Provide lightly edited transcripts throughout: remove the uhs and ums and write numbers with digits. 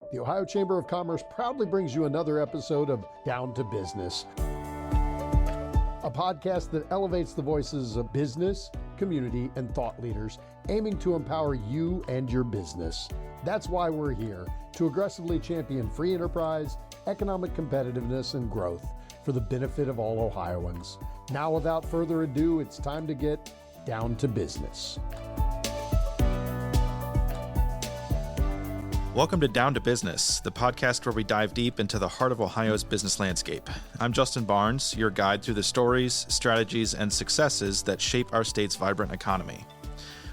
The Ohio Chamber of Commerce proudly brings you another episode of Down to Business, a podcast that elevates the voices of business, community, and thought leaders, aiming to empower you and your business. That's why we're here, to aggressively champion free enterprise, economic competitiveness, and growth for the benefit of all Ohioans. Now, without further ado, it's time to get down to business. Welcome to Down to Business, the podcast where we dive deep into the heart of Ohio's business landscape. I'm Justin Barnes, your guide through the stories, strategies, and successes that shape our state's vibrant economy.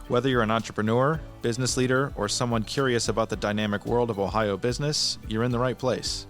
Whether you're an entrepreneur, business leader, or someone curious about the dynamic world of Ohio business, you're in the right place.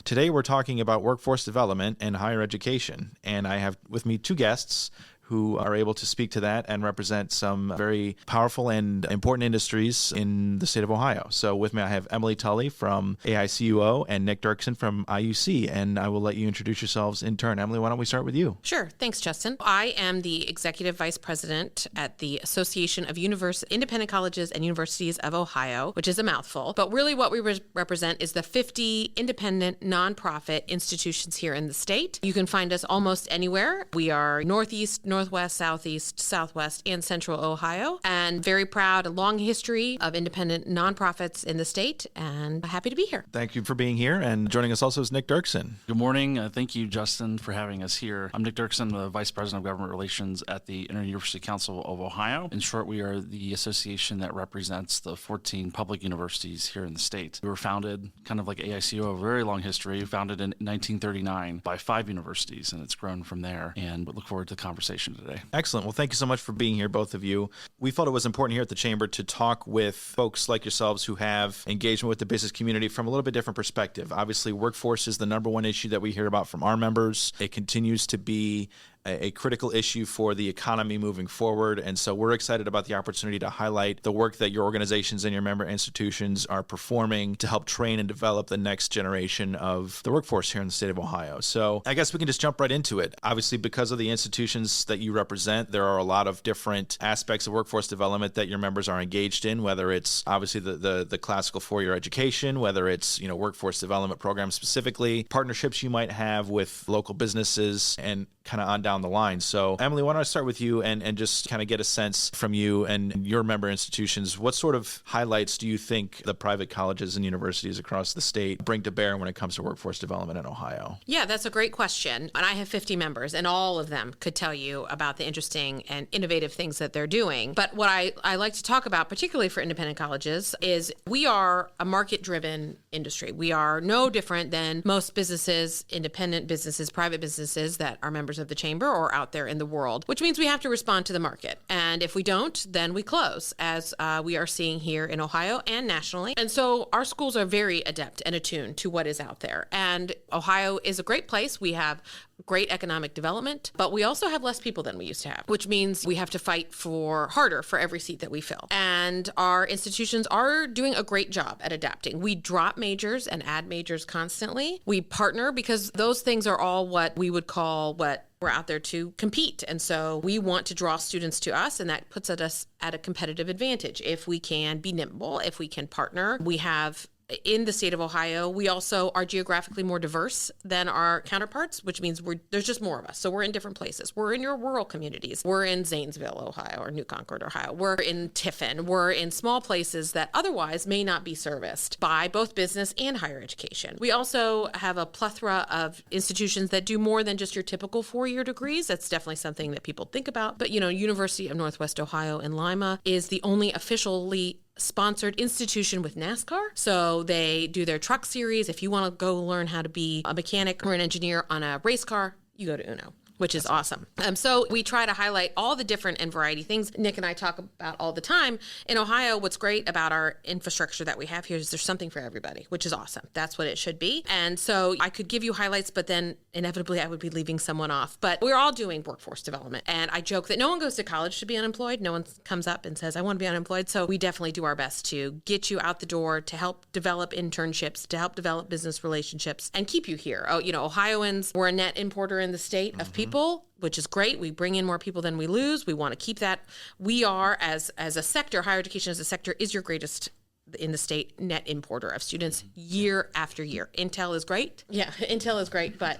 Today, we're talking about workforce development and higher education, and I have with me two guests who are able to speak to that and represent some very powerful and important industries in the state of Ohio. So with me, I have Emily Tully from AICUO and Nick Derksen from IUC, and I will let you introduce yourselves in turn. Emily, why don't we start with you? Sure. Thanks, Justin. I am the Executive Vice President at the Association of Independent Colleges and Universities of Ohio, which is a mouthful. But really what we represent is the 50 independent nonprofit institutions here in the state. You can find us almost anywhere. We are Northeast, Northwest, Southeast, Southwest, and Central Ohio, and very proud, a long history of independent nonprofits in the state, and happy to be here. Thank you for being here, and joining us also is Nick Derksen. Good morning. Thank you, Justin, for having us here. I'm Nick Derksen, the Vice President of Government Relations at the Inter-University Council of Ohio. In short, we are the association that represents the 14 public universities here in the state. We were founded, kind of like AICUO, a very long history, founded in 1939 by 5 universities, and it's grown from there, and we look forward to the conversation today. Excellent. Well, thank you so much for being here, both of you. We felt it was important here at the Chamber to talk with folks like yourselves who have engagement with the business community from a little bit different perspective. Obviously, workforce is the number one issue that we hear about from our members. It continues to be a critical issue for the economy moving forward. And so we're excited about the opportunity to highlight the work that your organizations and your member institutions are performing to help train and develop the next generation of the workforce here in the state of Ohio. So I guess we can just jump right into it. Obviously, because of the institutions that you represent, there are a lot of different aspects of workforce development that your members are engaged in, whether it's obviously the classical four-year education, whether it's, workforce development programs specifically, partnerships you might have with local businesses, and kind of on down the line. So Emily, why don't I start with you and just kind of get a sense from you and your member institutions. What sort of highlights do you think the private colleges and universities across the state bring to bear when it comes to workforce development in Ohio? Yeah, that's a great question. And I have 50 members, and all of them could tell you about the interesting and innovative things that they're doing. But what I like to talk about, particularly for independent colleges, is we are a market-driven industry. We are no different than most businesses, independent businesses, private businesses that are members of the chamber or out there in the world, which means we have to respond to the market. And if we don't, then we close, as we are seeing here in Ohio and nationally. And so our schools are very adept and attuned to what is out there. And Ohio is a great place. We have great economic development, but we also have less people than we used to have, which means we have to fight harder for every seat that we fill. And our institutions are doing a great job at adapting. We drop majors and add majors constantly. We partner because those things are all what we would call we're out there to compete. And so we want to draw students to us, and that puts us at a competitive advantage. If we can be nimble, if we can partner, we have in the state of Ohio, we also are geographically more diverse than our counterparts, which means there's just more of us. So we're in different places. We're in your rural communities. We're in Zanesville, Ohio, or New Concord, Ohio. We're in Tiffin. We're in small places that otherwise may not be serviced by both business and higher education. We also have a plethora of institutions that do more than just your typical four-year degrees. That's definitely something that people think about. But, University of Northwest Ohio in Lima is the only officially sponsored institution with NASCAR. So they do their truck series. If you want to go learn how to be a mechanic or an engineer on a race car, you go to UNO. which is awesome. So we try to highlight all the different and variety things Nick and I talk about all the time. In Ohio, what's great about our infrastructure that we have here is there's something for everybody, which is awesome. That's what it should be. And so I could give you highlights, but then inevitably I would be leaving someone off. But we're all doing workforce development. And I joke that no one goes to college to be unemployed. No one comes up and says, I want to be unemployed. So we definitely do our best to get you out the door, to help develop internships, to help develop business relationships, and keep you here. Oh, Ohioans, we're a net importer in the state of people, which is great. We bring in more people than we lose. We want to keep that. We are, as a sector, higher education as a sector is your greatest in the state net importer of students year after year. Intel is great. Yeah, Intel is great, but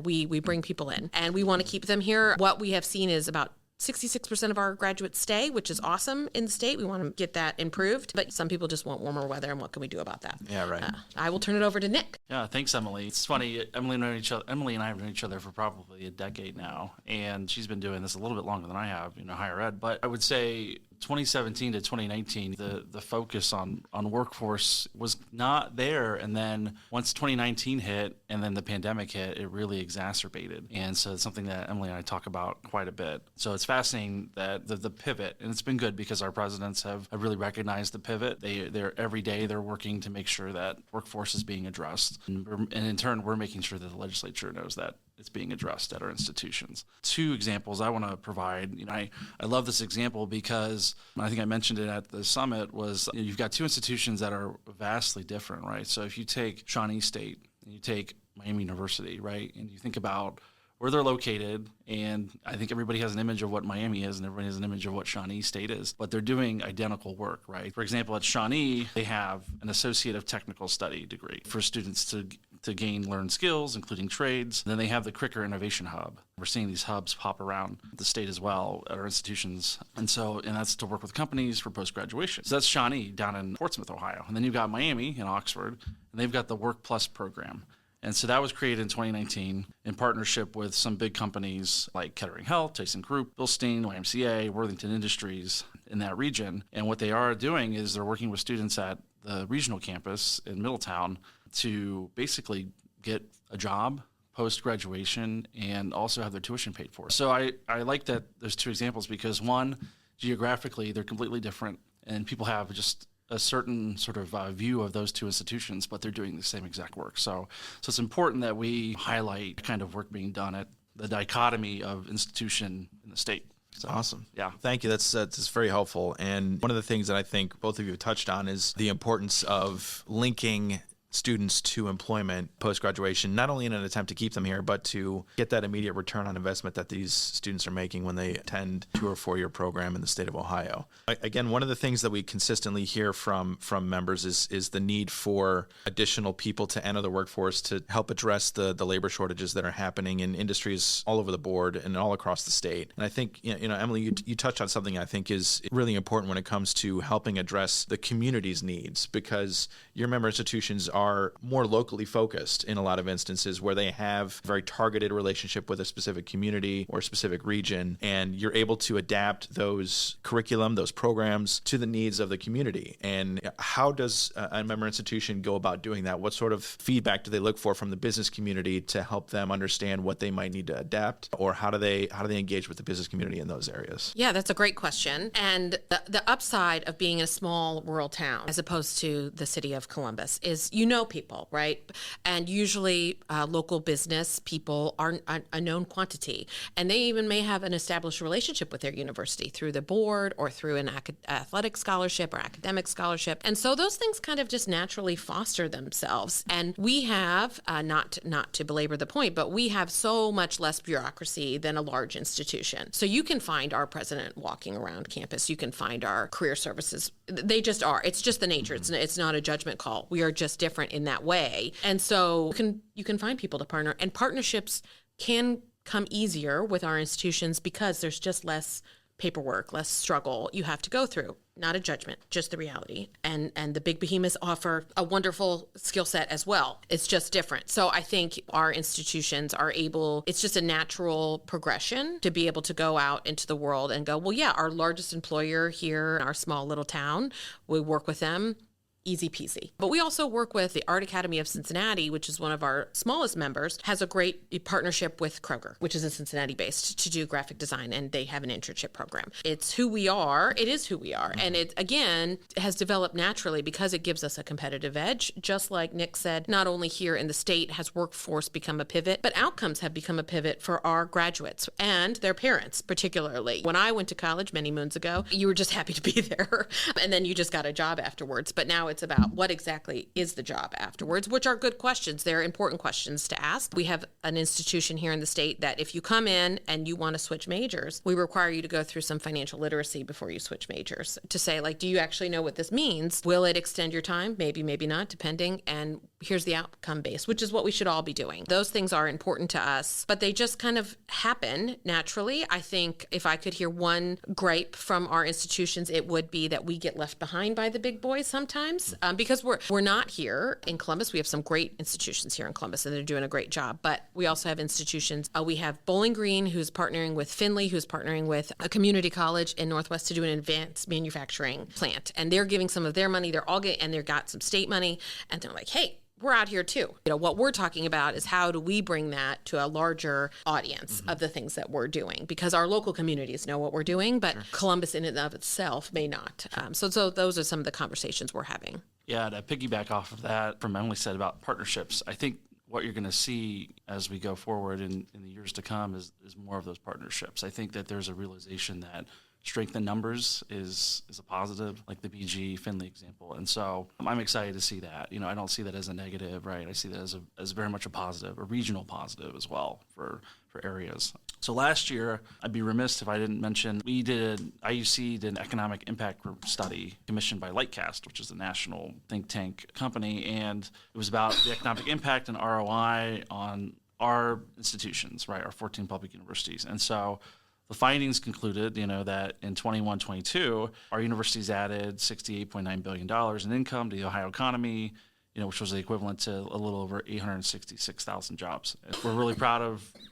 we bring people in and we want to keep them here. What we have seen is about 66% of our graduates stay, which is awesome in the state. We want to get that improved, but some people just want warmer weather, and what can we do about that? Yeah, right. I will turn it over to Nick. Yeah, thanks, Emily. It's funny, Emily and I have known each other for probably a decade now, and she's been doing this a little bit longer than I have, higher ed. But I would say 2017 to 2019, the focus on workforce was not there. And then once 2019 hit and then the pandemic hit, it really exacerbated. And so it's something that Emily and I talk about quite a bit. So it's fascinating that the pivot, and it's been good because our presidents have really recognized the pivot. They're every day they're working to make sure that workforce is being addressed. And in turn, we're making sure that the legislature knows that it's being addressed at our institutions. Two examples I want to provide. I love this example because I think I mentioned it at the summit was you've got two institutions that are vastly different, right? So if you take Shawnee State and you take Miami University, right, and you think about where they're located, and I think everybody has an image of what Miami is and everybody has an image of what Shawnee State is, but they're doing identical work, right? For example, at Shawnee, they have an Associate of Technical Study degree for students to learn skills, including trades. And then they have the Cricker Innovation Hub. We're seeing these hubs pop around the state as well at our institutions. And that's to work with companies for post-graduation. So that's Shawnee down in Portsmouth, Ohio. And then you've got Miami in Oxford, and they've got the Work Plus program. And so that was created in 2019 in partnership with some big companies like Kettering Health, Tyson Group, Bilstein, YMCA, Worthington Industries in that region. And what they are doing is they're working with students at the regional campus in Middletown to basically get a job post-graduation and also have their tuition paid for. So I like that there's two examples because one, geographically, they're completely different and people have just a certain sort of view of those two institutions, but they're doing the same exact work. So it's important that we highlight the kind of work being done at the dichotomy of institution in the state. So, awesome. Yeah. Thank you. That's very helpful. And one of the things that I think both of you have touched on is the importance of linking students to employment post-graduation, not only in an attempt to keep them here, but to get that immediate return on investment that these students are making when they attend a 2 or 4 year program in the state of Ohio. Again, one of the things that we consistently hear from members is the need for additional people to enter the workforce to help address the labor shortages that are happening in industries all over the board and all across the state. And I think, Emily, you touched on something I think is really important when it comes to helping address the community's needs, because your member institutions are more locally focused in a lot of instances where they have a very targeted relationship with a specific community or specific region, and you're able to adapt those curriculum, those programs to the needs of the community. And how does a member institution go about doing that? What sort of feedback do they look for from the business community to help them understand what they might need to adapt, or how do they engage with the business community in those areas? Yeah, that's a great question. And the upside of being in a small rural town as opposed to the city of Columbus is people, right? And usually local business people are a known quantity. And they even may have an established relationship with their university through the board or through an athletic scholarship or academic scholarship. And so those things kind of just naturally foster themselves. And we have, not to belabor the point, but we have so much less bureaucracy than a large institution. So you can find our president walking around campus. You can find our career services. They just are. It's just the nature. It's not a judgment call. We are just different in that way. And so you can find people to partner, and partnerships can come easier with our institutions because there's just less paperwork, less struggle you have to go through. Not a judgment, just the reality. And the big behemoths offer a wonderful skill set as well. It's just different. So I think our institutions are able, it's just a natural progression to be able to go out into the world and go, well, yeah, our largest employer here in our small little town, we work with them. Easy peasy. But we also work with the Art Academy of Cincinnati, which is one of our smallest members, has a great partnership with Kroger, which is in Cincinnati based, to do graphic design, and they have an internship program. It's who we are. It is who we are. And it, again, has developed naturally because it gives us a competitive edge. Just like Nick said, not only here in the state has workforce become a pivot, but outcomes have become a pivot for our graduates and their parents, particularly. When I went to college many moons ago, you were just happy to be there, and then you just got a job afterwards. But now it's about what exactly is the job afterwards, which are good questions. They're important questions to ask. We have an institution here in the state that if you come in and you want to switch majors, we require you to go through some financial literacy before you switch majors to say, like, do you actually know what this means? Will it extend your time? Maybe, maybe not, depending. And here's the outcome base, which is what we should all be doing. Those things are important to us, but they just kind of happen naturally. I think if I could hear one gripe from our institutions, it would be that we get left behind by the big boys sometimes, because we're not here in Columbus. We have some great institutions here in Columbus, and they're doing a great job. But we also have institutions. We have Bowling Green, who's partnering with Findlay, who's partnering with a community college in Northwest to do an advanced manufacturing plant, and they're giving some of their money. They're all getting, and they've got some state money, and they're like, hey, we're out here too. What we're talking about is how do we bring that to a larger audience of the things that we're doing, because our local communities know what we're doing, but Columbus in and of itself may not. So those are some of the conversations we're having. Yeah, to piggyback off of that, from Emily said about partnerships, I think what you're going to see as we go forward in the years to come is more of those partnerships. I think that there's a realization that strength in numbers is a positive, like the BG Findlay example. And so I'm excited to see that. I don't see that as a negative, right? I see that as very much a positive, a regional positive as well for areas. So last year, I'd be remiss if I didn't mention, IUC did an economic impact group study commissioned by Lightcast, which is a national think tank company. And it was about the economic impact and ROI on our institutions, right? Our 14 public universities. And so the findings concluded, that in 21-22, our universities added $68.9 billion in income to the Ohio economy, which was the equivalent to a little over 866,000 jobs. We're really proud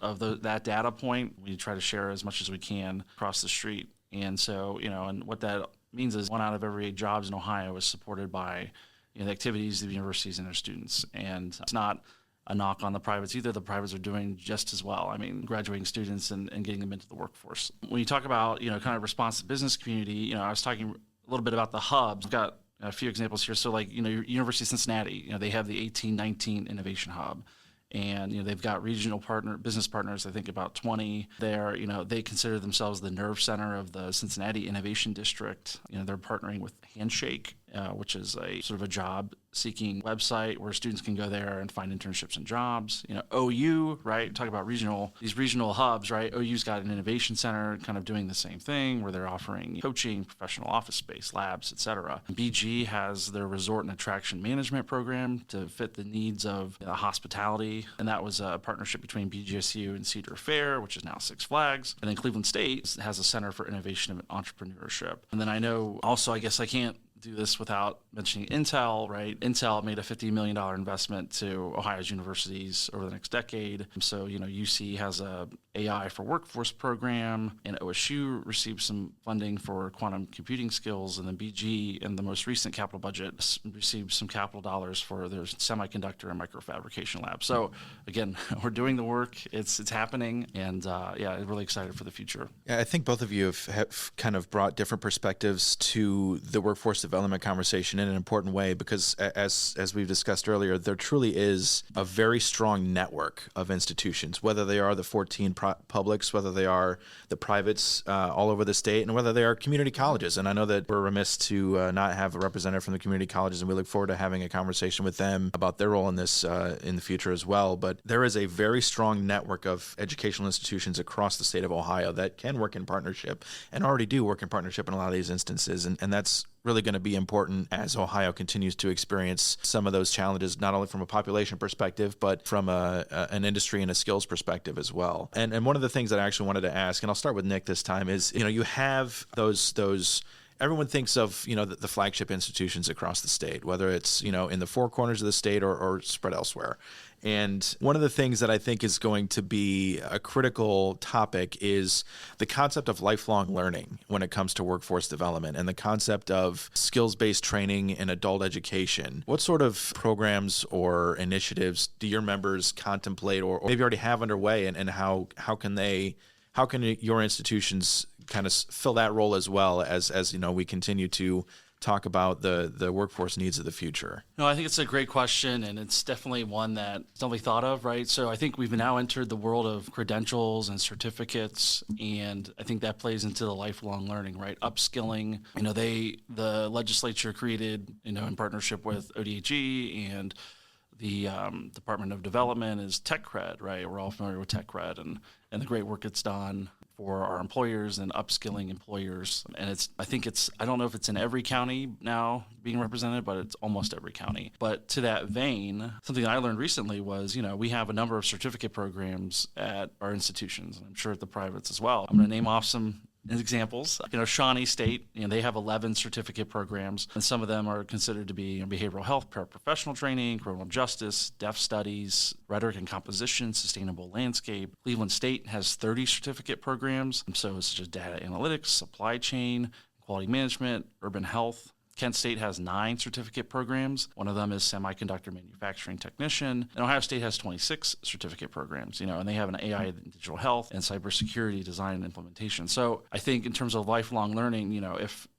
of that data point. We try to share as much as we can across the street. And so, and what that means is 1 out of every 8 jobs in Ohio is supported by the activities of the universities and their students. And it's not a knock on the privates either. The privates are doing just as well. I mean, graduating students and getting them into the workforce. When you talk about, kind of response to the business community, I was talking a little bit about the hubs. I've got a few examples here. So like, University of Cincinnati, they have the 1819 Innovation Hub. And, they've got regional business partners, I think about 20 there. They consider themselves the nerve center of the Cincinnati Innovation District. They're partnering with Handshake, which is a sort of a job-seeking website where students can go there and find internships and jobs. OU, right? Talk about these regional hubs, right? OU's got an innovation center kind of doing the same thing where they're offering coaching, professional office space, labs, et cetera. BG has their resort and attraction management program to fit the needs of hospitality. And that was a partnership between BGSU and Cedar Fair, which is now Six Flags. And then Cleveland State has a Center for Innovation and Entrepreneurship. And then I know also, I guess I can't do this without mentioning Intel, right? Intel made a $50 million investment to Ohio's universities over the next decade. So, UC has a AI for Workforce program, and OSU received some funding for quantum computing skills, and then BG in the most recent capital budget received some capital dollars for their semiconductor and microfabrication lab. So again, we're doing the work, it's happening, and really excited for the future. Yeah, I think both of you have kind of brought different perspectives to the workforce development conversation in an important way, because as we've discussed earlier, there truly is a very strong network of institutions, whether they are the 14 publics, whether they are the privates all over the state, and whether they are community colleges. And I know that we're remiss to not have a representative from the community colleges, and we look forward to having a conversation with them about their role in this in the future as well. But there is a very strong network of educational institutions across the state of Ohio that can work in partnership and already do work in partnership in a lot of these instances. And that's really going to be important as Ohio continues to experience some of those challenges, not only from a population perspective, but from an industry and a skills perspective as well. And one of the things that I actually wanted to ask, and I'll start with Nick this time, is, you have those everyone thinks of, the flagship institutions across the state, whether it's, in the four corners of the state or spread elsewhere. And one of the things that I think is going to be a critical topic is the concept of lifelong learning when it comes to workforce development, and the concept of skills-based training and adult education. What sort of programs or initiatives do your members contemplate or maybe already have underway, and how can your institutions kind of fill that role as well as we continue to talk about the workforce needs of the future? No, I think it's a great question, and it's definitely one that nobody thought of, right? So I think we've now entered the world of credentials and certificates, and I think that plays into the lifelong learning, right? Upskilling. The legislature created, in partnership with ODHE and the Department of Development is Tech Cred, right? We're all familiar with Tech Cred and the great work it's done for our employers and upskilling employers. And I don't know if it's in every county now being represented, but it's almost every county. But to that vein, something that I learned recently was, we have a number of certificate programs at our institutions, and I'm sure at the privates as well. I'm going to name off some examples. Shawnee State, they have 11 certificate programs, and some of them are considered to be behavioral health, paraprofessional training, criminal justice, deaf studies, rhetoric and composition, sustainable landscape. Cleveland State has 30 certificate programs, so such as data analytics, supply chain, quality management, urban health. Kent State has 9 certificate programs. One of them is semiconductor manufacturing technician. And Ohio State has 26 certificate programs, and they have an AI in digital health and cybersecurity design and implementation. So I think in terms of lifelong learning,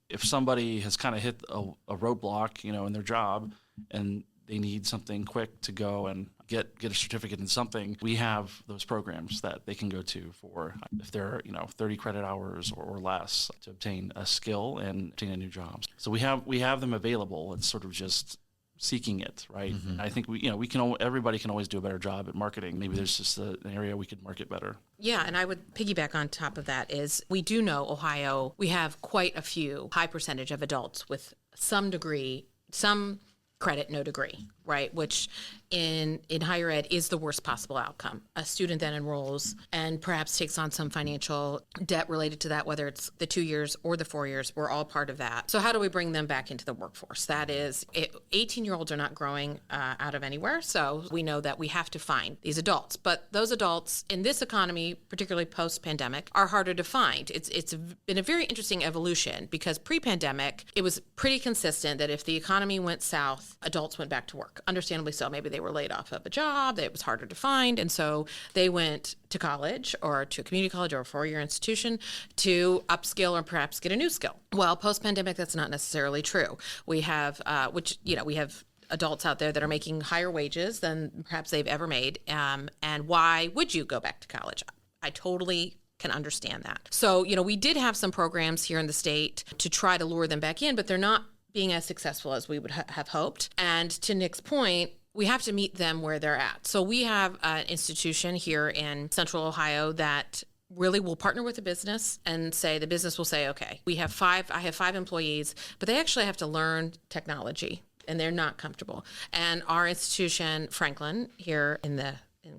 if somebody has kind of hit a roadblock, in their job and they need something quick to go and get a certificate in something, we have those programs that they can go to for, if they're 30 credit hours or less, to obtain a skill and obtain a new job. So we have them available. It's sort of just seeking it, right? Mm-hmm. And I think everybody can always do a better job at marketing. Maybe there's just an area we could market better. Yeah, and I would piggyback on top of that is we do know Ohio, we have quite a few high percentage of adults with some degree, some credit, no degree, right? Which in higher ed is the worst possible outcome. A student then enrolls and perhaps takes on some financial debt related to that, whether it's the 2 years or the 4 years, we're all part of that. So how do we bring them back into the workforce? That is, 18-year-olds are not growing out of anywhere, so we know that we have to find these adults. But those adults in this economy, particularly post-pandemic, are harder to find. It's been a very interesting evolution because pre-pandemic, it was pretty consistent that if the economy went south, adults went back to work. Understandably so. Maybe they were laid off of a job, it was harder to find, and so they went to college or to a community college or a 4-year institution to upskill or perhaps get a new skill. Well, post-pandemic, that's not necessarily true. We have, we have adults out there that are making higher wages than perhaps they've ever made, and why would you go back to college? I totally can understand that. So, we did have some programs here in the state to try to lure them back in, but they're not being as successful as we would have hoped. And to Nick's point, we have to meet them where they're at. So we have an institution here in Central Ohio that really will partner with the business and the business will say, okay, I have 5 employees, but they actually have to learn technology and they're not comfortable. And our institution, Franklin, here in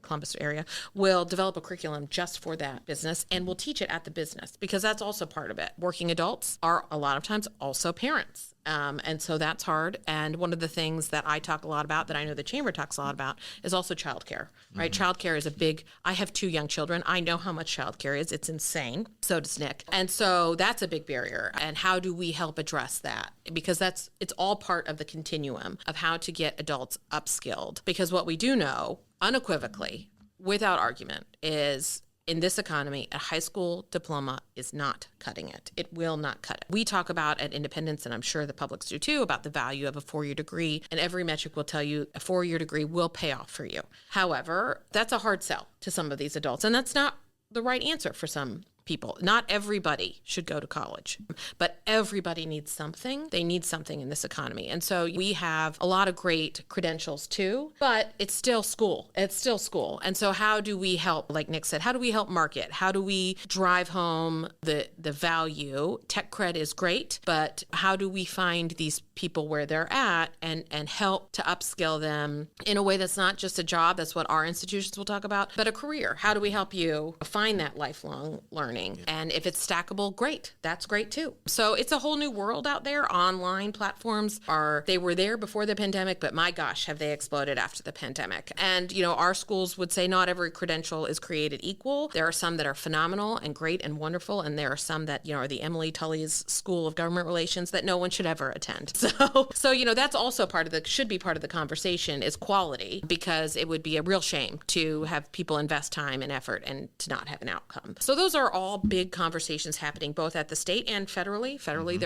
Columbus area, will develop a curriculum just for that business and will teach it at the business because that's also part of it. Working adults are a lot of times also parents. And so that's hard. And one of the things that I talk a lot about, that I know the Chamber talks a lot about, is also childcare, right? Mm-hmm. Childcare is I have 2 young children. I know how much childcare is. It's insane. So does Nick. And so that's a big barrier. And how do we help address that? Because it's all part of the continuum of how to get adults upskilled. Because what we do know, unequivocally, without argument, is in this economy, a high school diploma is not cutting it. It will not cut it. We talk about at Independence, and I'm sure the publics do too, about the value of a 4-year degree, and every metric will tell you a 4-year degree will pay off for you. However, that's a hard sell to some of these adults, and that's not the right answer for some people. Not everybody should go to college, but everybody needs something. They need something in this economy. And so we have a lot of great credentials too, but it's still school. It's still school. And so how do we help, like Nick said, how do we help market? How do we drive home the value? Tech cred is great, but how do we find these people where they're at and help to upskill them in a way that's not just a job, that's what our institutions will talk about, but a career? How do we help you find that lifelong learning? And if it's stackable, great. That's great too. So it's a whole new world out there. Online platforms they were there before the pandemic, but my gosh, have they exploded after the pandemic. And, our schools would say not every credential is created equal. There are some that are phenomenal and great and wonderful. And there are some that, are the Emily Tully's School of Government Relations that no one should ever attend. So that's also should be part of the conversation is quality, because it would be a real shame to have people invest time and effort and to not have an outcome. So those are all all big conversations happening both at the state and federally. Federally,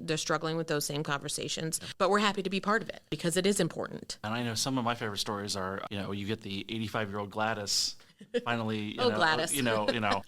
they're struggling with those same conversations, but we're happy to be part of it because it is important. And I know some of my favorite stories are, you get the 85-year-old Gladys finally, Gladys.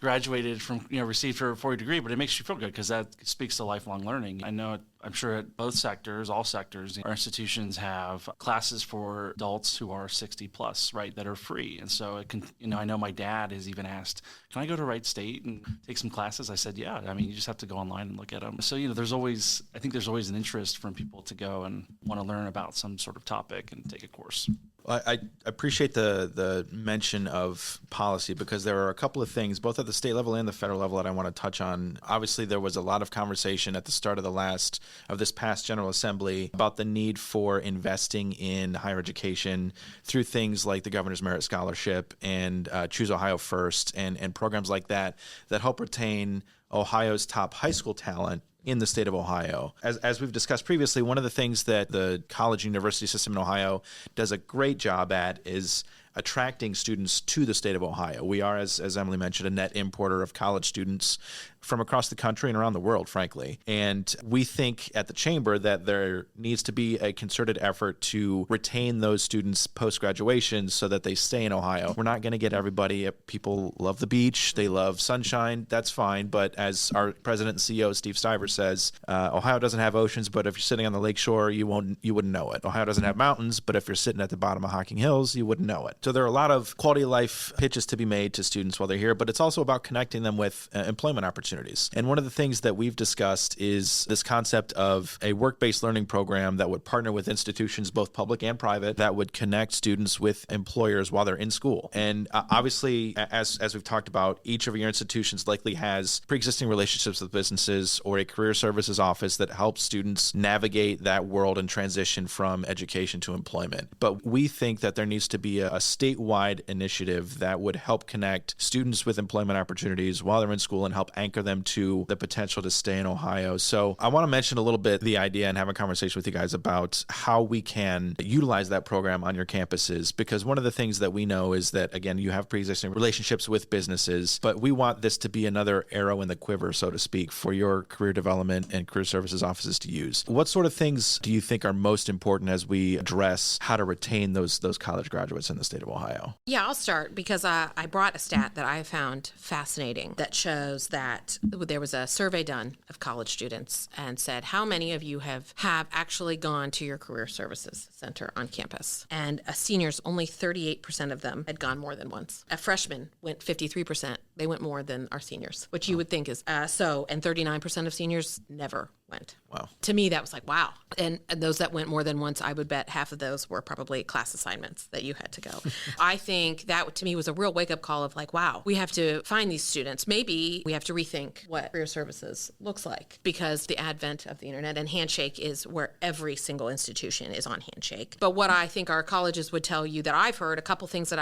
graduated from, received her 4-year degree, but it makes you feel good because that speaks to lifelong learning. I know, I'm sure at both sectors, all sectors, our institutions have classes for adults who are 60 plus, right, that are free. And so it can, I know my dad has even asked, can I go to Wright State and take some classes? I said, yeah. I mean, you just have to go online and look at them. So, I think there's always an interest from people to go and want to learn about some sort of topic and take a course. I appreciate the mention of policy because there are a couple of things, both at the state level and the federal level, that I want to touch on. Obviously, there was a lot of conversation at the start of this past General Assembly about the need for investing in higher education through things like the Governor's Merit Scholarship and Choose Ohio First and programs like that help retain Ohio's top high school talent in the state of Ohio. As we've discussed previously, one of the things that the college and university system in Ohio does a great job at is attracting students to the state of Ohio. We are, as Emily mentioned, a net importer of college students from across the country and around the world, frankly. And we think at the Chamber that there needs to be a concerted effort to retain those students post-graduation so that they stay in Ohio. We're not going to get everybody. People love the beach. They love sunshine. That's fine. But as our president and CEO, Steve Stiver, says, Ohio doesn't have oceans, but if you're sitting on the lakeshore, you wouldn't know it. Ohio doesn't have mountains, but if you're sitting at the bottom of Hocking Hills, you wouldn't know it. So there are a lot of quality of life pitches to be made to students while they're here, but it's also about connecting them with employment opportunities. And one of the things that we've discussed is this concept of a work-based learning program that would partner with institutions, both public and private, that would connect students with employers while they're in school. And obviously, as we've talked about, each of your institutions likely has pre-existing relationships with businesses or a career services office that helps students navigate that world and transition from education to employment. But we think that there needs to be a statewide initiative that would help connect students with employment opportunities while they're in school and help anchor them to the potential to stay in Ohio. So I want to mention a little bit the idea and have a conversation with you guys about how we can utilize that program on your campuses, because one of the things that we know is that, again, you have pre-existing relationships with businesses, but we want this to be another arrow in the quiver, so to speak, for your career development and career services offices to use. What sort of things do you think are most important as we address how to retain those college graduates in the state of Ohio? Yeah, I'll start because I brought a stat that I found fascinating that shows that there was a survey done of college students and said, how many of you have actually gone to your career services center on campus? And seniors, only 38% of them had gone more than once. A freshman went 53%. They went more than our seniors, which you would think is and 39% of seniors never went. Wow. To me, that was like, wow. And those that went more than once, I would bet half of those were probably class assignments that you had to go. I think that to me was a real wake-up call of like, wow, we have to find these students. Maybe we have to rethink what career services looks like, because the advent of the internet and Handshake is where every single institution is on Handshake. But what I think our colleges would tell you that I've heard, a couple things that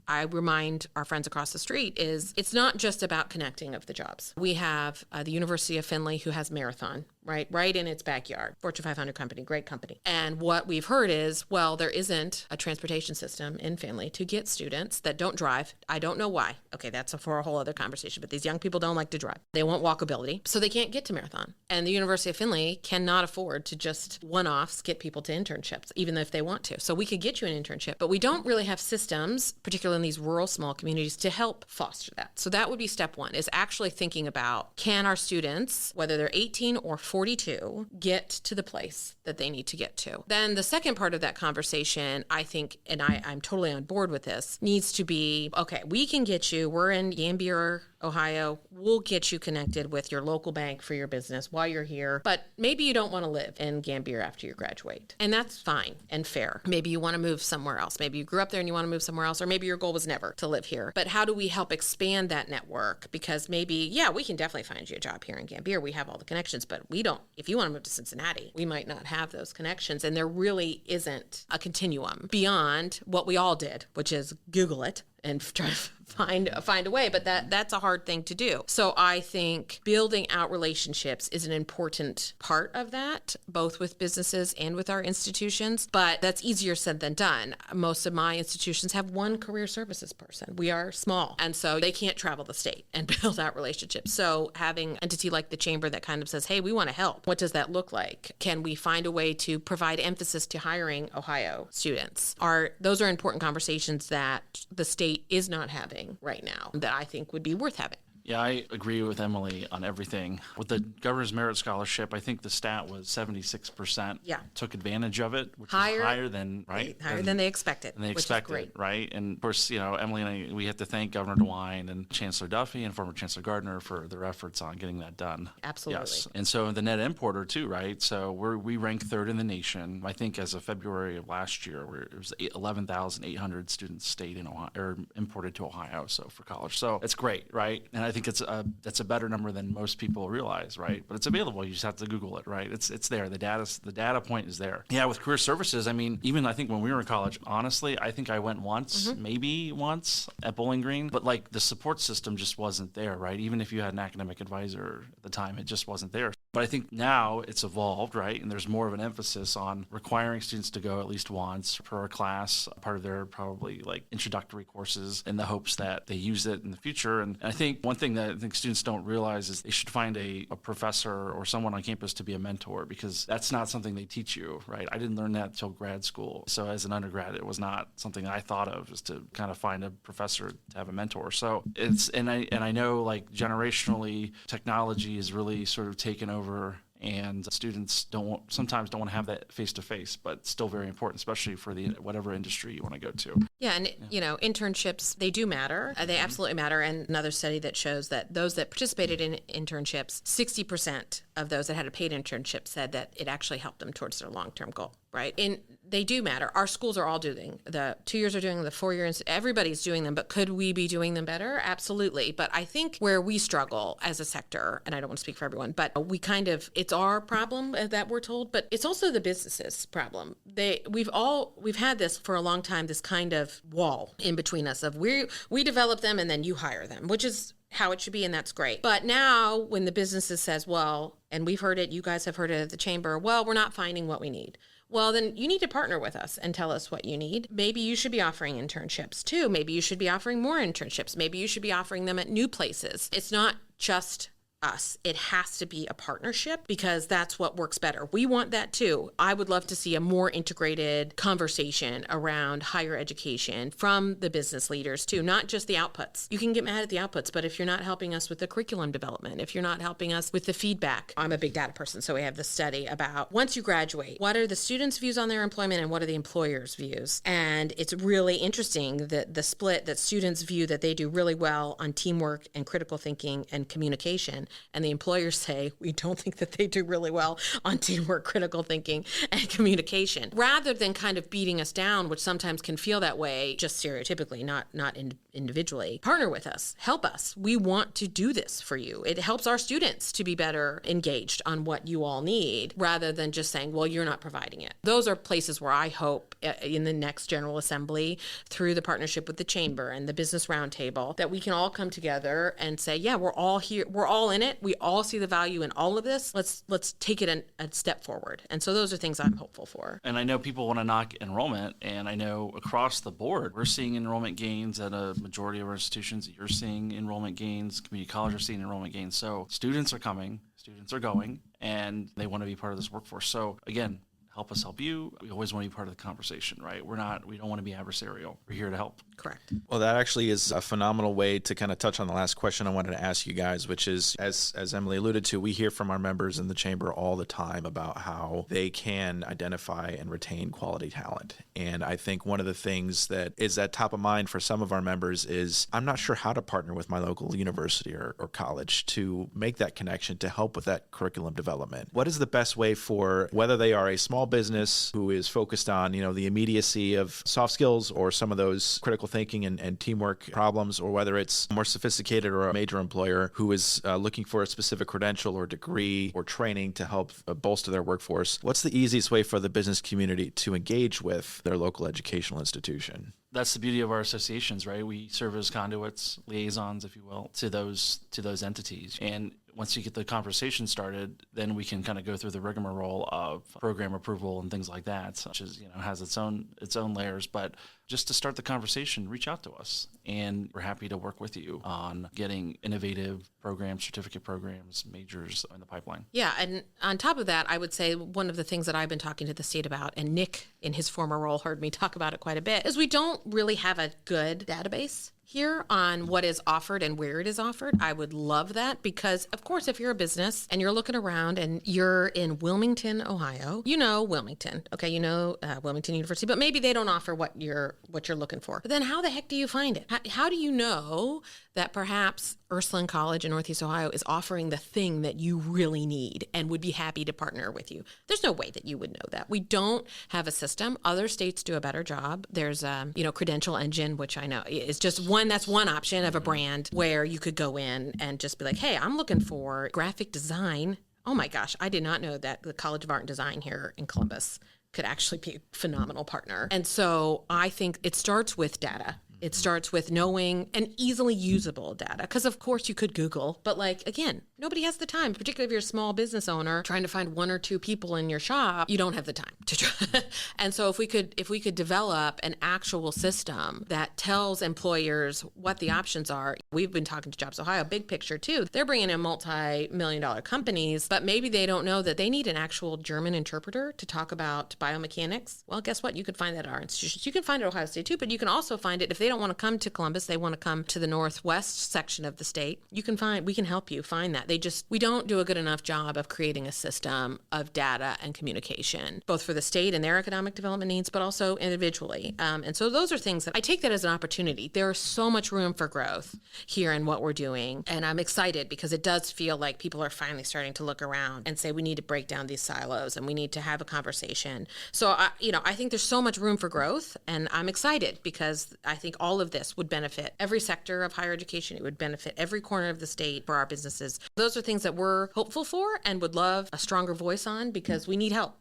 I remind our friends across the street is it's not just about connecting of the jobs. We have the University of Findlay, who has Marathon, right in its backyard. Fortune 500 company, great company. And what we've heard is, well, there isn't a transportation system in Findlay to get students that don't drive. I don't know why. Okay, that's for a whole other conversation, but these young people don't like to drive. They want walkability, so they can't get to Marathon. And the University of Findlay cannot afford to just one-offs get people to internships, even if they want to. So we could get you an internship, but we don't really have systems, particularly in these rural small communities, to help foster that. So that would be step one, is actually thinking about, can our students, whether they're 18 or 42, get to the place that they need to get to? Then the second part of that conversation, I think, and I'm totally on board with this, needs to be, okay, we can get you, we're in Gambier, Ohio, we'll get you connected with your local bank for your business while you're here, but maybe you don't want to live in Gambier after you graduate. And that's fine and fair. Maybe you want to move somewhere else. Maybe you grew up there and you want to move somewhere else, or maybe your goal was never to live here. But how do we help expand that network? Because maybe, yeah, we can definitely find you a job here in Gambier. We have all the connections, but we don't. If you want to move to Cincinnati, we might not have those connections. And there really isn't a continuum beyond what we all did, which is Google it and try to find a way, but that's a hard thing to do. So I think building out relationships is an important part of that, both with businesses and with our institutions, but that's easier said than done. Most of my institutions have one career services person. We are small, and so they can't travel the state and build out relationships. So having an entity like the Chamber that kind of says, hey, we want to help. What does that look like? Can we find a way to provide emphasis to hiring Ohio students? Those are important conversations that the state is not having right now that I think would be worth having. Yeah, I agree with Emily on everything. With the Governor's Merit Scholarship, I think the stat was 76% took advantage of it, which is higher than, right? Higher than they expected, which is great. Right? And of course, Emily and I, we have to thank Governor DeWine and Chancellor Duffy and former Chancellor Gardner for their efforts on getting that done. Absolutely. Yes. And so the net importer too, right? So we rank third in the nation. I think as of February of last year, it was 11,800 students stayed in Ohio or imported to Ohio, so for college. So it's great, right? And I think that's a better number than most people realize, right? But it's available. You just have to Google it, right? It's there. The data point is there. Yeah, with career services, I mean, even I think when we were in college, honestly, I think I went once, maybe once at Bowling Green, but like the support system just wasn't there, right? Even if you had an academic advisor at the time, it just wasn't there. But I think now it's evolved, right? And there's more of an emphasis on requiring students to go at least once per class, part of their probably like introductory courses in the hopes that they use it in the future. And I think one thing that I think students don't realize is they should find a professor or someone on campus to be a mentor, because that's not something they teach you, right? I didn't learn that until grad school. So as an undergrad, it was not something I thought of, is to kind of find a professor to have a mentor. So and I know like generationally technology is really sort of taken over, and students sometimes don't want to have that face-to-face, but still very important, especially for the whatever industry you want to go to. Yeah, and internships, they do matter. They absolutely matter. And another study that shows that those that participated in internships, 60% of those that had a paid internship said that it actually helped them towards their long-term goal, right? And they do matter. Our schools are all doing the 2 years are doing them, the 4 years, everybody's doing them, but could we be doing them better? Absolutely. But I think where we struggle as a sector, and I don't want to speak for everyone, but it's our problem that we're told, but it's also the businesses' problem. We've had this for a long time, this kind of wall in between us of we develop them and then you hire them, which is how it should be, and that's great. But now when the businesses says, well, and we've heard it, you guys have heard it at the Chamber, well, we're not finding what we need. Well, then you need to partner with us and tell us what you need. Maybe you should be offering internships too. Maybe you should be offering more internships. Maybe you should be offering them at new places. It's not just us. It has to be a partnership, because that's what works better. We want that too. I would love to see a more integrated conversation around higher education from the business leaders too, not just the outputs. You can get mad at the outputs, but if you're not helping us with the curriculum development, if you're not helping us with the feedback, I'm a big data person, so we have this study about once you graduate, what are the students' views on their employment and what are the employers' views? And it's really interesting that the split that students view that they do really well on teamwork and critical thinking and communication, and the employers say, we don't think that they do really well on teamwork, critical thinking, and communication. Rather than kind of beating us down, which sometimes can feel that way, just stereotypically, not individually, partner with us, help us. We want to do this for you. It helps our students to be better engaged on what you all need, rather than just saying, well, you're not providing it. Those are places where I hope in the next General Assembly, through the partnership with the Chamber and the Business Roundtable, that we can all come together and say, yeah, we're all here, we're all in it. We all see the value in all of this. Let's take it a step forward. And so those are things I'm hopeful for. And I know people want to knock enrollment, and I know across the board, we're seeing enrollment gains at a majority of our institutions. You're seeing enrollment gains. Community colleges are seeing enrollment gains. So students are coming, students are going, and they want to be part of this workforce. So again, help us help you. We always want to be part of the conversation, right? We don't want to be adversarial. We're here to help. Correct. Well, that actually is a phenomenal way to kind of touch on the last question I wanted to ask you guys, which is, as Emily alluded to, we hear from our members in the Chamber all the time about how they can identify and retain quality talent. And I think one of the things that is at top of mind for some of our members is, I'm not sure how to partner with my local university or college to make that connection to help with that curriculum development. What is the best way for, whether they are a small small business who is focused on, the immediacy of soft skills or some of those critical thinking and teamwork problems, or whether it's more sophisticated or a major employer who is looking for a specific credential or degree or training to help bolster their workforce, what's the easiest way for the business community to engage with their local educational institution? That's the beauty of our associations, right? We serve as conduits, liaisons, if you will, to those entities. And once you get the conversation started, then we can kind of go through the rigmarole of program approval and things like that, which is, has its own layers. But just to start the conversation, reach out to us, and we're happy to work with you on getting innovative programs, certificate programs, majors in the pipeline. Yeah, and on top of that, I would say one of the things that I've been talking to the state about, and Nick in his former role heard me talk about it quite a bit, is we don't really have a good database here on what is offered and where it is offered. I would love that because, of course, if you're a business and you're looking around and you're in Wilmington, Ohio, Wilmington, okay, Wilmington University, but maybe they don't offer what you're looking for. But then how the heck do you find it? How do you know that perhaps Ursuline College in Northeast Ohio is offering the thing that you really need and would be happy to partner with you? There's no way that you would know that. We don't have a system. Other states do a better job. There's Credential Engine, which I know is just that's one option of a brand where you could go in and just be like, hey, I'm looking for graphic design. Oh my gosh, I did not know that the College of Art and Design here in Columbus could actually be a phenomenal partner. And so I think it starts with data. It starts with knowing and easily usable data. Because of course you could Google, but again, nobody has the time, particularly if you're a small business owner trying to find one or two people in your shop, you don't have the time to try. And so if we could develop an actual system that tells employers what the options are. We've been talking to Jobs Ohio, big picture too. They're bringing in multi-million-dollar companies, but maybe they don't know that they need an actual German interpreter to talk about biomechanics. Well, guess what? You could find that at our institutions. You can find it at Ohio State too, but you can also find it if they don't want to come to Columbus, they want to come to the northwest section of the state. We can help you find that. We don't do a good enough job of creating a system of data and communication, both for the state and their economic development needs, but also individually. And so those are things that I take that as an opportunity. There is so much room for growth here in what we're doing. And I'm excited because it does feel like people are finally starting to look around and say, we need to break down these silos and we need to have a conversation. So, I think there's so much room for growth, and I'm excited because I think all of this would benefit every sector of higher education. It would benefit every corner of the state for our businesses. Those are things that we're hopeful for and would love a stronger voice on because we need help.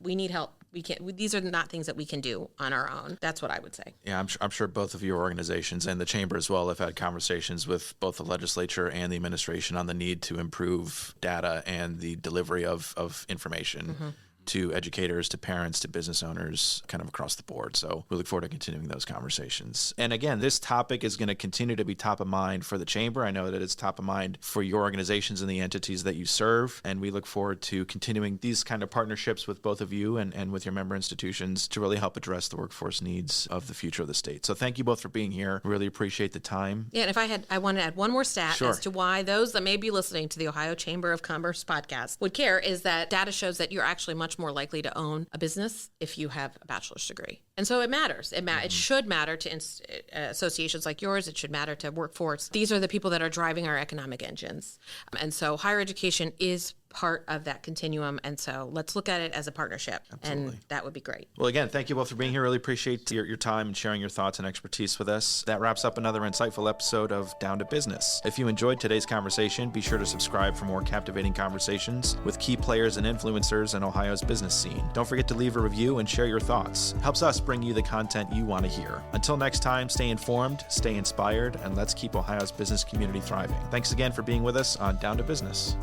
These are not things that we can do on our own. That's what I would say. Yeah, I'm sure both of your organizations and the chamber as well have had conversations with both the legislature and the administration on the need to improve data and the delivery of information. Mm-hmm. To educators, to parents, to business owners, kind of across the board. So we look forward to continuing those conversations. And again, this topic is going to continue to be top of mind for the chamber. I know that it's top of mind for your organizations and the entities that you serve. And we look forward to continuing these kind of partnerships with both of you and with your member institutions to really help address the workforce needs of the future of the state. So thank you both for being here. Really appreciate the time. Yeah, and if I want to add one more stat as to why those that may be listening to the Ohio Chamber of Commerce podcast would care is that data shows that you're actually much more likely to own a business if you have a bachelor's degree. And so it matters. It should matter to associations like yours. It should matter to workforce. These are the people that are driving our economic engines. And so higher education is part of that continuum. And so let's look at it as a partnership. Absolutely. And that would be great. Well, again, thank you both for being here. Really appreciate your time and sharing your thoughts and expertise with us. That wraps up another insightful episode of Down to Business. If you enjoyed today's conversation, be sure to subscribe for more captivating conversations with key players and influencers in Ohio's business scene. Don't forget to leave a review and share your thoughts. Helps us bring you the content you want to hear. Until next time, stay informed, stay inspired, and let's keep Ohio's business community thriving. Thanks again for being with us on Down to Business.